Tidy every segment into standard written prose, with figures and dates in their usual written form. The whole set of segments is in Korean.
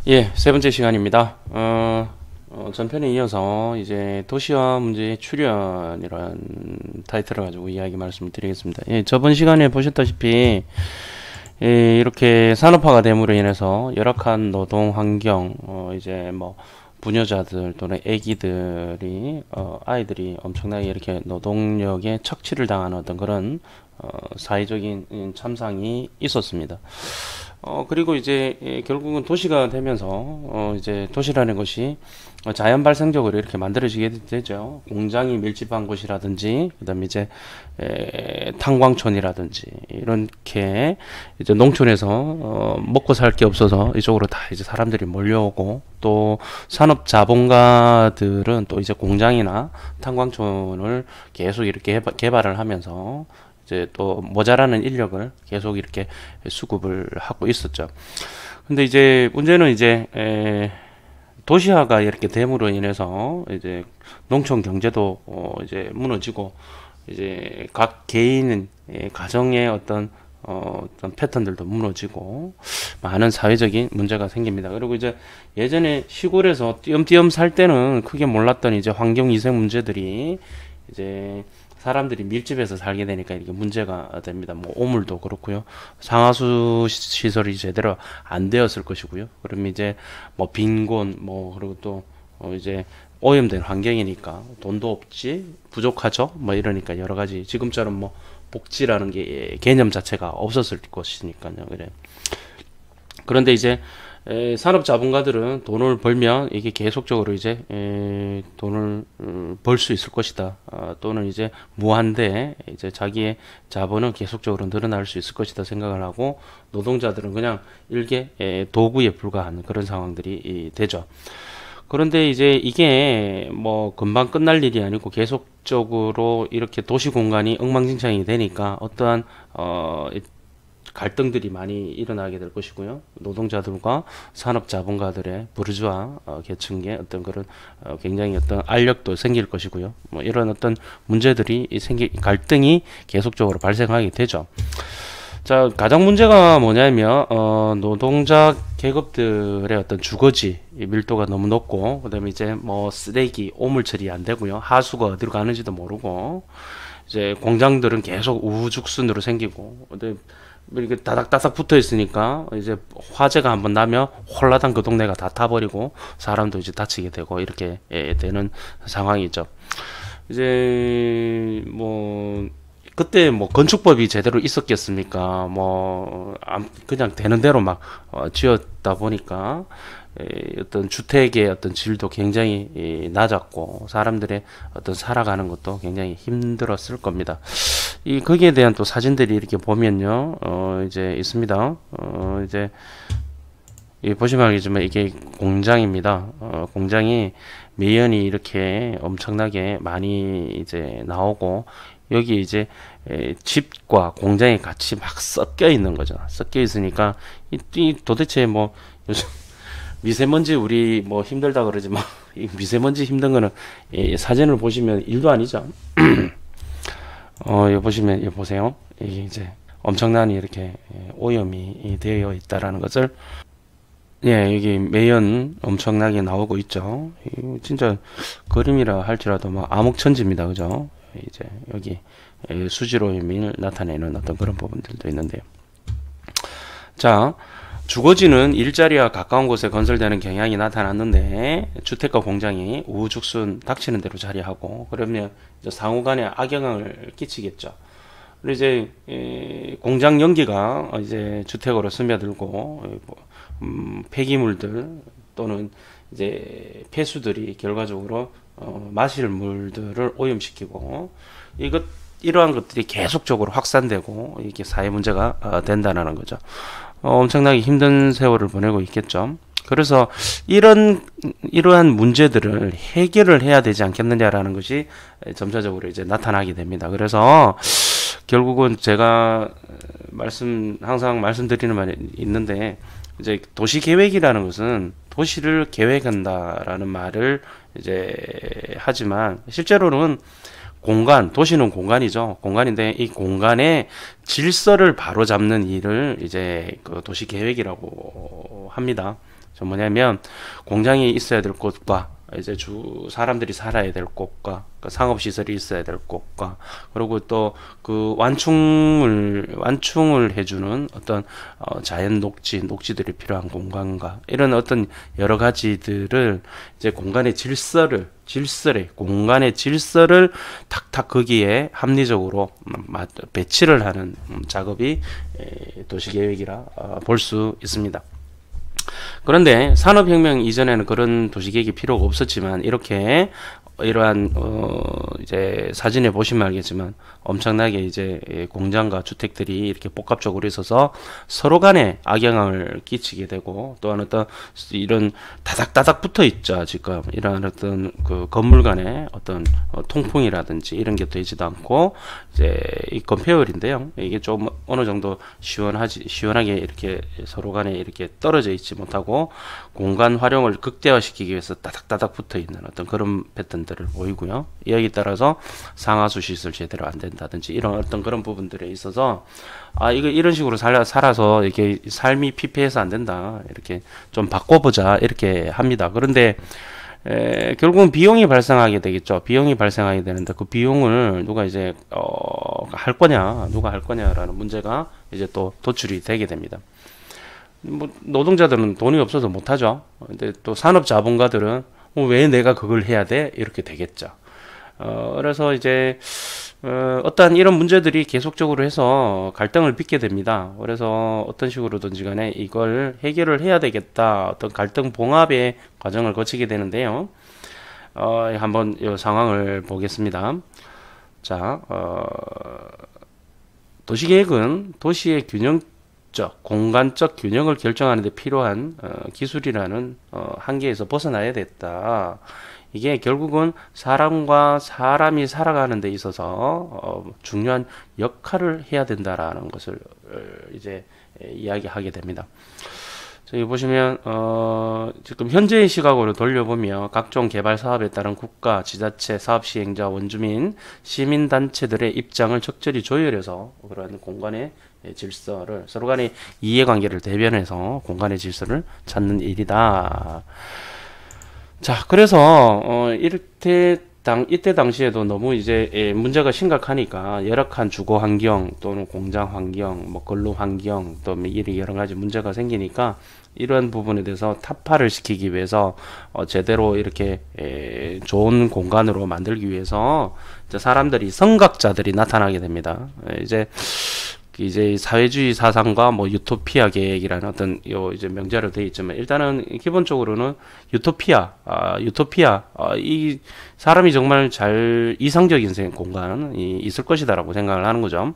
예, 세 번째 시간입니다. 전편에 이어서 이제 도시화 문제의 출현이라는 타이틀을 가지고 이야기 말씀을 드리겠습니다. 예, 저번 시간에 보셨다시피 이렇게 산업화가 됨으로 인해서 열악한 노동 환경, 이제 뭐 부녀자들 또는 아기들이 아이들이 엄청나게 이렇게 노동력에 착취를 당하는 어떤 그런 사회적인 참상이 있었습니다. 그리고 이제 결국은 도시가 되면서 이제 도시라는 것이 자연 발생적으로 이렇게 만들어지게 되죠. 공장이 밀집한 곳이라든지, 그다음에 이제 탄광촌이라든지 이렇게 이제 농촌에서 먹고 살 게 없어서 이쪽으로 다 이제 사람들이 몰려오고, 또 산업 자본가들은 또 이제 공장이나 탄광촌을 계속 이렇게 개발을 하면서 이제 또 모자라는 인력을 계속 이렇게 수급을 하고 있었죠. 근데 이제 문제는 이제 도시화가 이렇게 됨으로 인해서 이제 농촌 경제도 이제 무너지고, 이제 각 개인 가정의 어떤 패턴들도 무너지고 많은 사회적인 문제가 생깁니다. 그리고 이제 예전에 시골에서 띄엄띄엄 살 때는 크게 몰랐던 이제 환경 위생 문제들이 이제 사람들이 밀집해서 살게 되니까 이렇게 문제가 됩니다. 뭐 오물도 그렇고요. 상하수 시설이 제대로 안 되었을 것이고요. 그럼 이제 뭐 빈곤, 뭐 그리고 또 이제 오염된 환경이니까 돈도 없지, 부족하죠. 뭐 이러니까 여러 가지 지금처럼 뭐 복지라는 게 개념 자체가 없었을 것이니까요. 그래. 그런데 이제 산업 자본가들은 돈을 벌면 이게 계속적으로 이제 돈을 벌 수 있을 것이다. 또는 이제 무한대 이제 자기의 자본은 계속적으로 늘어날 수 있을 것이다 생각을 하고, 노동자들은 그냥 일개 도구에 불과한 그런 상황들이 되죠. 그런데 이제 이게 뭐 금방 끝날 일이 아니고 계속적으로 이렇게 도시 공간이 엉망진창이 되니까 어떠한 갈등들이 많이 일어나게 될 것이고요. 노동자들과 산업 자본가들의 부르주아 계층의 어떤 그런 굉장히 어떤 알력도 생길 것이고요. 뭐 이런 어떤 문제들이 갈등이 계속적으로 발생하게 되죠. 자, 가장 문제가 뭐냐면 노동자 계급들의 어떤 주거지 밀도가 너무 높고, 그다음에 이제 뭐 쓰레기 오물 처리 안 되고요. 하수가 어디로 가는지도 모르고, 이제 공장들은 계속 우후죽순으로 생기고, 이렇게 다닥다닥 붙어 있으니까 이제 화재가 한번 나면 홀라당 그 동네가 다 타버리고 사람도 이제 다치게 되고 이렇게 되는 상황이죠. 이제 뭐 그때 뭐 건축법이 제대로 있었겠습니까? 뭐 그냥 되는 대로 막 지었다 보니까 어떤 주택의 어떤 질도 굉장히 낮았고, 사람들의 어떤 살아가는 것도 굉장히 힘들었을 겁니다. 거기에 대한 또 사진들이 이렇게 보면요, 이제 있습니다. 이제 보시면 알겠지만 이게 공장입니다. 공장이 매연이 이렇게 엄청나게 많이 이제 나오고, 여기 이제 집과 공장이 같이 막 섞여 있는 거죠. 섞여 있으니까 도대체 뭐 요즘 미세먼지 우리 뭐 힘들다 그러지만 이 미세먼지 힘든 거는 사진을 보시면 일도 아니죠. 여기 보시면 여기 보세요. 이게 이제 엄청난 이렇게 오염이 되어 있다라는 것을, 여기 매연 엄청나게 나오고 있죠. 진짜 그림이라 할지라도 막 암흑천지입니다. 그죠? 이제 여기 수질오염을 나타내는 어떤 그런 부분들도 있는데요. 자, 주거지는 일자리와 가까운 곳에 건설되는 경향이 나타났는데, 주택과 공장이 우후죽순 닥치는 대로 자리하고, 그러면 이제 상호 간에 악영향을 끼치겠죠. 그리고 이제 공장 연기가 이제 주택으로 스며들고, 폐기물들 또는 이제 폐수들이 결과적으로 마실 물들을 오염시키고, 이러한 것들이 계속적으로 확산되고 이게 사회 문제가 된다는 거죠. 엄청나게 힘든 세월을 보내고 있겠죠. 그래서 이러한 문제들을 해결을 해야 되지 않겠느냐라는 것이 점차적으로 이제 나타나게 됩니다. 그래서 결국은 제가 항상 말씀드리는 말이 있는데, 이제 도시 계획이라는 것은 도시를 계획한다라는 말을 이제 하지만, 실제로는 도시는 공간이죠. 공간인데 이 공간의 질서를 바로잡는 일을 이제 그 도시 계획이라고 합니다. 저 뭐냐면 공장이 있어야 될 곳과 이제 사람들이 살아야 될 곳과 상업 시설이 있어야 될 곳과 그리고 또 그 완충을 해주는 어떤 자연 녹지들이 필요한 공간과 이런 어떤 여러 가지들을 이제 공간의 공간의 질서를 탁탁 거기에 합리적으로 배치를 하는 작업이 도시계획이라 볼 수 있습니다. 그런데 산업혁명 이전에는 그런 도시계획이 필요가 없었지만 이렇게 이러한 이제 사진에 보시면 알겠지만 엄청나게 이제 공장과 주택들이 이렇게 복합적으로 있어서 서로 간에 악영향을 끼치게 되고 또한 어떤 이런 다닥다닥 붙어 있죠. 지금 이런 어떤 그 건물 간의 어떤 통풍이라든지 이런 게 되지도 않고 이제 이 건폐율인데요. 이게 좀 어느 정도 시원하게 이렇게 서로 간에 이렇게 떨어져 있지 못하고 공간 활용을 극대화시키기 위해서 따닥따닥 붙어 있는 어떤 그런 패턴들을 보이고요. 여기 따라서 상하수 시설 제대로 안 된다든지 이런 어떤 그런 부분들에 있어서 이거 이런 식으로 살아서 이렇게 삶이 피폐해서 안 된다. 이렇게 좀 바꿔보자. 이렇게 합니다. 그런데 결국은 비용이 발생하게 되겠죠. 비용이 발생하게 되는데 그 비용을 누가 이제 할 거냐라는 문제가 이제 또 도출이 되게 됩니다. 뭐 노동자들은 돈이 없어서 못 하죠. 근데 또 산업 자본가들은 왜 내가 그걸 해야 돼? 이렇게 되겠죠. 그래서 이제 어떠한 이런 문제들이 계속적으로 해서 갈등을 빚게 됩니다. 그래서 어떤 식으로든지 간에 이걸 해결을 해야 되겠다. 어떤 갈등 봉합의 과정을 거치게 되는데요. 한번 이 상황을 보겠습니다. 자, 도시계획은 도시의 공간적 균형을 결정하는 데 필요한 기술이라는 한계에서 벗어나야 됐다. 이게 결국은 사람과 사람이 살아가는 데 있어서 중요한 역할을 해야 된다라는 것을 이제 이야기하게 됩니다. 여기 보시면 지금 현재의 시각으로 돌려보며 각종 개발 사업에 따른 국가, 지자체, 사업 시행자, 원주민, 시민단체들의 입장을 적절히 조율해서 그러한 공간의 질서를 서로 간의 이해관계를 대변해서 공간의 질서를 찾는 일이다. 자, 그래서 이때 당시에도 너무 이제 문제가 심각하니까 열악한 주거 환경 또는 공장 환경, 뭐 근로 환경 또 여러 가지 문제가 생기니까 이런 부분에 대해서 타파를 시키기 위해서 제대로 이렇게 좋은 공간으로 만들기 위해서 이제 사람들이 선각자들이 나타나게 됩니다. 이제 사회주의 사상과 뭐 유토피아 계획이라는 어떤 이제 명제로 되어 있지만 일단은 기본적으로는 이 사람이 정말 이상적인 공간이 있을 것이다라고 생각을 하는 거죠.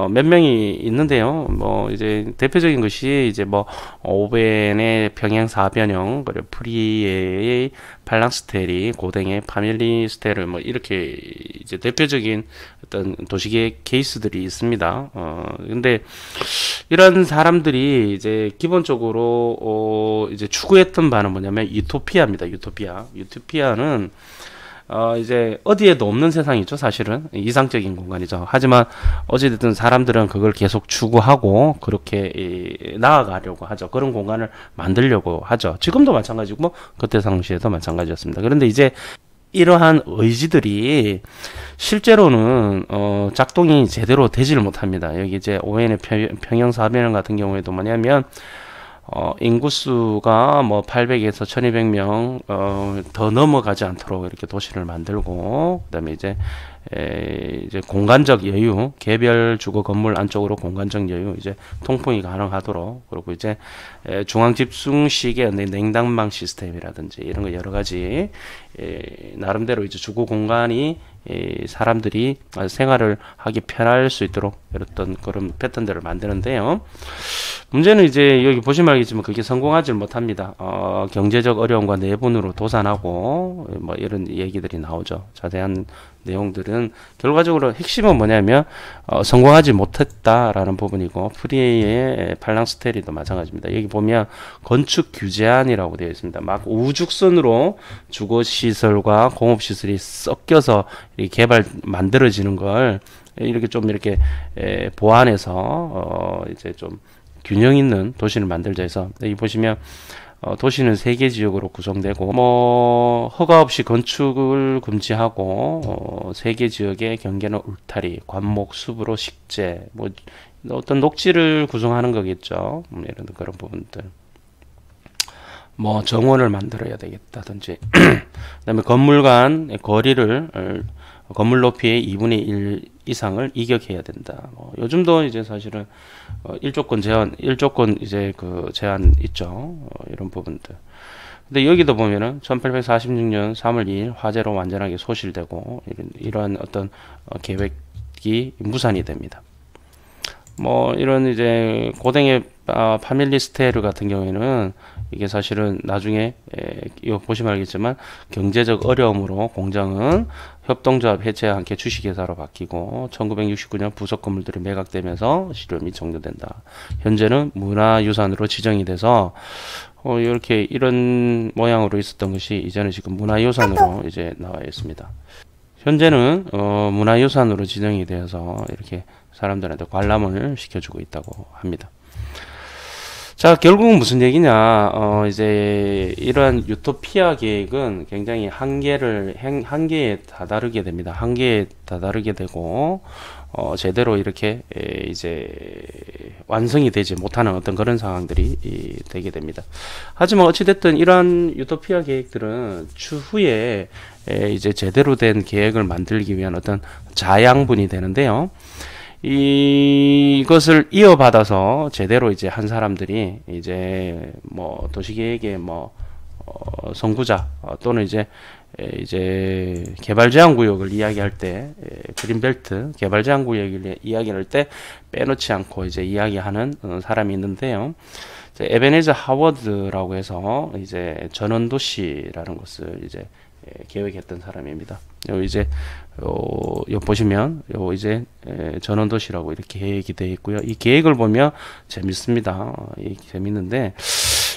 몇 명이 있는데요. 뭐 이제 대표적인 것이 이제 뭐 오벤의 평행 사변형, 그리고 프리에의 팔랑스테리, 고댕의 파밀리 스테르 뭐 이렇게 이제 대표적인 어떤 도시계획 케이스들이 있습니다. 근데 이런 사람들이 이제 기본적으로 이제 추구했던 바는 뭐냐면 유토피아입니다. 유토피아는 이제 어디에도 없는 세상이죠. 사실은 이상적인 공간이죠. 하지만 어찌됐든 사람들은 그걸 계속 추구하고 그렇게 나아가려고 하죠. 그런 공간을 만들려고 하죠. 지금도 마찬가지고 뭐 그때 당시에도 마찬가지였습니다. 그런데 이제 이러한 의지들이 실제로는 작동이 제대로 되지를 못합니다. 여기 이제 오웬의 평형사변형 같은 경우에도 뭐냐면 인구수가 뭐 800에서 1200명 더 넘어가지 않도록 이렇게 도시를 만들고 그다음에 이제 공간적 여유, 개별 주거 건물 안쪽으로 공간적 여유, 이제 통풍이 가능하도록, 그리고 이제 중앙 집중식의 냉난방 시스템이라든지 이런 거 여러 가지 나름대로 이제 주거 공간이 사람들이 생활을 하기 편할 수 있도록 어떤 그런 패턴들을 만드는데요. 문제는 이제 여기 보시면 알겠지만 그게 성공하지 못합니다. 경제적 어려움과 내분으로 도산하고 뭐 이런 얘기들이 나오죠. 자세한 내용들은 결과적으로 핵심은 뭐냐면 성공하지 못했다라는 부분이고, 프리의 팔랑스테리도 마찬가지입니다. 여기 보면 건축 규제안이라고 되어 있습니다. 막 우죽선으로 주거시설과 공업시설이 섞여서 개발 만들어지는 걸 이렇게 좀 이렇게 보완해서 이제 좀 균형 있는 도시를 만들자 해서 여기 보시면 도시는 3개 지역으로 구성되고 뭐 허가 없이 건축을 금지하고 3개 지역의 경계는 울타리, 관목, 숲으로 식재, 뭐 어떤 녹지를 구성하는 거겠죠. 이런 그런 부분들. 뭐 정원을 만들어야 되겠다든지 그다음에 건물 간 거리를 건물 높이의 2분의 1 이상을 이격해야 된다. 요즘도 이제 사실은 일조권 이제 그 제한 있죠. 이런 부분들. 근데 여기도 보면은 1846년 3월 2일 화재로 완전하게 소실되고 이런 어떤 계획이 무산이 됩니다. 뭐 이런 이제 고댕의 파밀리스테르 같은 경우에는 이게 사실은 나중에 이거 보시면 알겠지만 경제적 어려움으로 공장은 협동조합 해체와 함께 주식회사로 바뀌고 1969년 부속 건물들이 매각되면서 실효이 종료된다. 현재는 문화유산으로 지정이 돼서 이렇게 이런 모양으로 있었던 것이 이제는 지금 문화유산으로 이제 나와 있습니다. 현재는 문화유산으로 지정이 되어서 이렇게 사람들한테 관람을 시켜주고 있다고 합니다. 자, 결국은 무슨 얘기냐? 이제 이러한 유토피아 계획은 굉장히 한계에 다다르게 됩니다. 한계에 다다르게 되고 제대로 이렇게 이제 완성이 되지 못하는 어떤 그런 상황들이 되게 됩니다. 하지만 어찌됐든 이러한 유토피아 계획들은 추후에 이제 제대로 된 계획을 만들기 위한 어떤 자양분이 되는데요. 이것을 이어받아서 제대로 이제 한 사람들이 이제 뭐 도시계획의 뭐 선구자 또는 이제 개발 제한 구역을 이야기할 때 그린벨트 개발 제한 구역을 이야기할 때 빼놓지 않고 이제 이야기하는 사람이 있는데요. 에베네저 하워드라고 해서 이제 전원도시라는 것을 이제 계획했던 사람입니다. 요 보시면 요 이제 전원도시라고 이렇게 계획이 되어 있고요. 이 계획을 보면 재밌습니다. 재밌는데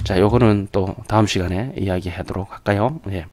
자, 요거는 또 다음 시간에 이야기하도록 할까요? 예.